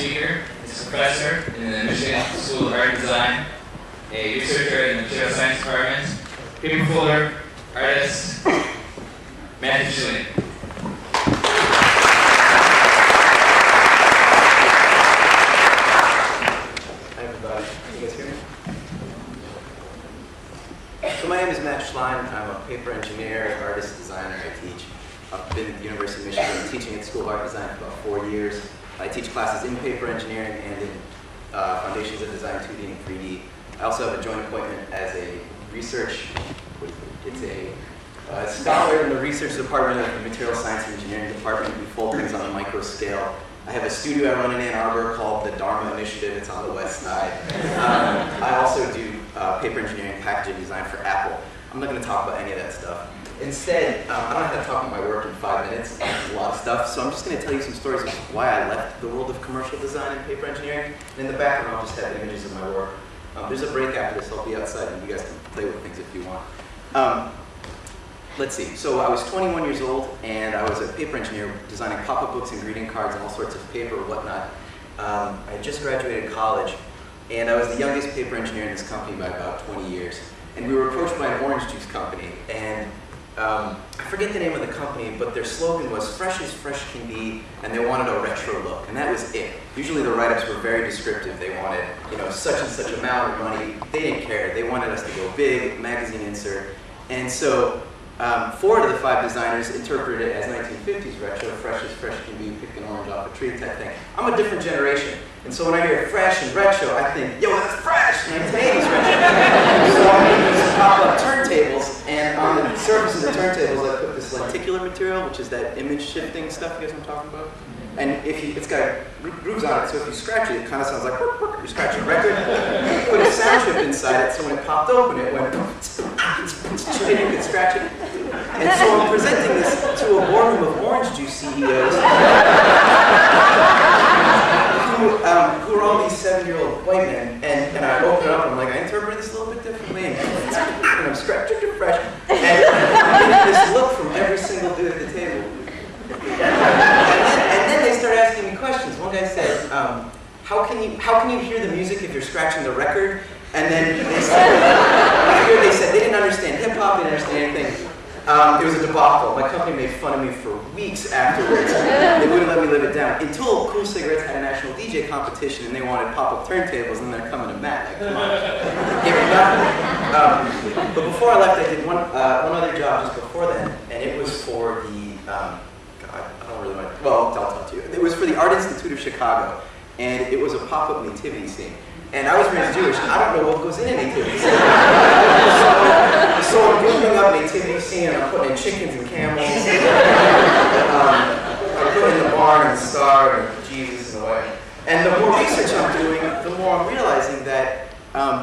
speaker is a professor in the Michigan School of Art and Design, a researcher in the Material Science Department, paper folder, artist, Matthew Shlian. Hi everybody, can you guys hear me? So my name is Matt Shlian. I'm a paper engineer, artist, designer. I teach. I've been at the University of Michigan teaching at the School of Art and Design for about 4 years. I teach classes in paper engineering and in Foundations of Design 2D and 3D. I also have a joint appointment as a research, it's a scholar in the research department of the Material Science and Engineering department. We fold things on a micro scale. I have a studio I run in Ann Arbor called the Dharma Initiative. It's on the west side. I also do paper engineering and packaging design for Apple. I'm not going to talk about any of that stuff. Instead, I don't have to talk about my work in 5 minutes. There's a lot of stuff, so I'm just going to tell you some stories of why I left the world of commercial design and paper engineering. And in the background, I'll just have images of my work. There's a break after this. I'll be outside, and you guys can play with things if you want. Let's see. So I was 21 years old, and I was a paper engineer designing pop-up books and greeting cards and all sorts of paper and whatnot. I had just graduated college, and I was the youngest paper engineer in this company by about 20 years. And we were approached by an orange juice company, and I forget the name of the company, but their slogan was fresh as fresh can be, and they wanted a retro look, and that was it. Usually the write-ups were very descriptive. They wanted, such and such amount of money. They didn't care. They wanted us to go big, magazine insert. And so 4 of the 5 designers interpreted it as 1950s retro, fresh as fresh can be, pick an orange off a tree type thing. I'm a different generation. And so when I hear fresh and retro, I think, yo, that's fresh, 1980s retro. So I use pop-up turntables, and on the surface of the turntables, I put this lenticular material, which is that image shifting stuff, you guys know what I'm talking about? And it's got grooves on it, so if you scratch it, it kind of sounds like you're scratching a record. You put a sound chip inside it, so when it popped open, it went, and you could scratch it. And so I'm presenting this to a boardroom of orange juice CEOs. Who are all these 7-year-old white men, and I open it up and I'm like, I interpret this a little bit differently, and I'm scratching it fresh, and I'm getting this look from every single dude at the table. And then they start asking me questions. One guy said, how can you hear the music if you're scratching the record? And then they said they didn't understand hip-hop, they didn't understand anything. It was a debacle. My company made fun of me for weeks afterwards. They wouldn't let me live it down until Cool Cigarettes had a national DJ competition and they wanted pop-up turntables, and they're coming to Matt. Like, come on, give me nothing. But before I left, I did one other job just before that, and it was for the I don't really want to. Well, I'll tell it to you. It was for the Art Institute of Chicago, and it was a pop-up nativity scene. And I was raised Jewish, and I don't know what goes in a nativity scene. So I'm googling up nativity scene, and I'm putting in chickens and camels. I put in the barn and the star and Jesus in the way. And the more research I'm doing, the more I'm realizing that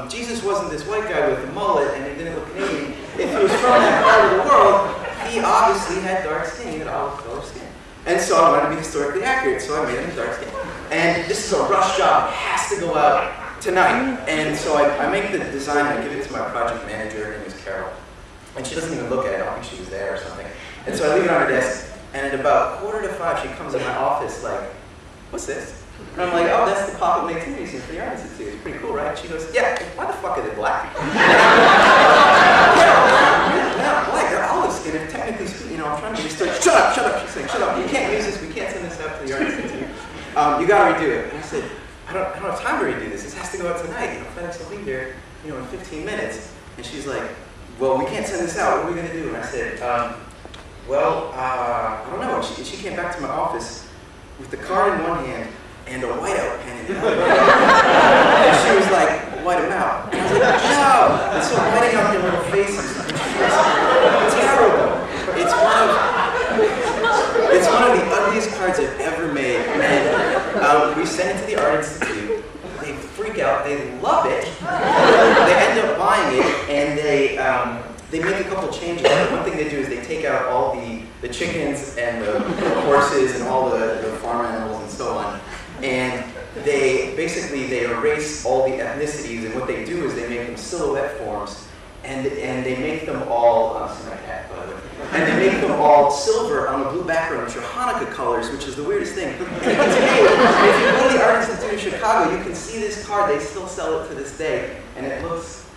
Jesus wasn't this white guy with a mullet, and he didn't look Canadian. If he was from that part of the world, he obviously had dark skin. He had olive color skin. And so I wanted to be historically accurate, so I made him dark skin. And this is a rush job. It has to go out tonight. And so I make the design, I give it to my project manager, her name is Carol. And she doesn't even look at it, I don't think she was there or something. And so I leave it on her desk, and at about 4:45, she comes in my office like, what's this? And I'm like, oh, that's the pop-up nativity scene for the Art Institute. It's pretty cool, right? She goes, yeah, why the fuck are they black? They're not black, they're olive skin, and technically speaking, I'm trying to restore. Shut up, she's saying, shut up, you can't use this, we can't send this out to the Art Institute. You gotta redo it. And I said, I don't have time to redo this. This has to go out tonight. FedEx will be here, in 15 minutes. And she's like, well, we can't send this out. What are we going to do? And I said, I don't know. And she came back to my office with the card in one hand and a whiteout pen in the other. And she was like, white them out. And I was like, no! And so I'm whiting out their little faces. It's terrible. It's one of the ugliest cards I've ever made. And we send it to the Art Institute. They freak out. They love it. They end up buying it, and they make a couple changes. One thing they do is they take out all the chickens and the horses and all the farm animals and so on. And they erase all the ethnicities, and what they do is they make them silhouette forms. And they make them all, my cat, by the way. And they make them all silver on a blue background, which are Hanukkah colors, which is the weirdest thing. And today, if you go to the Art Institute in Chicago, you can see this card. They still sell it to this day, and it looks